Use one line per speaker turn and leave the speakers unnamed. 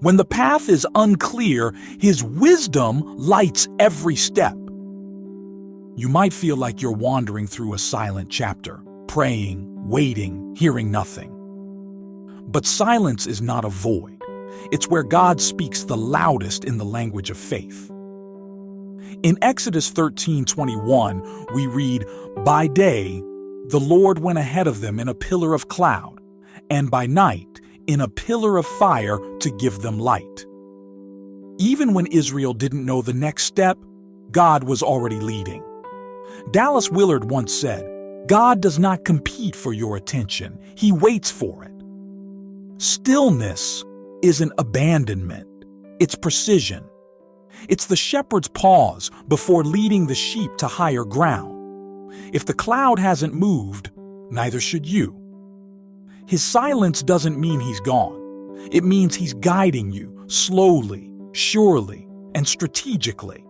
When the path is unclear, His wisdom lights every step. You might feel like you're wandering through a silent chapter, praying, waiting, hearing nothing. But silence is not a void. It's where God speaks the loudest in the language of faith. In Exodus 13:21, we read, "By day, the Lord went ahead of them in a pillar of cloud, and by night, in a pillar of fire to give them light." Even when Israel didn't know the next step, God was already leading. Dallas Willard once said, "God does not compete for your attention, He waits for it." Stillness isn't abandonment, it's precision. It's the shepherd's pause before leading the sheep to higher ground. If the cloud hasn't moved, neither should you. His silence doesn't mean He's gone. It means He's guiding you slowly, surely, and strategically.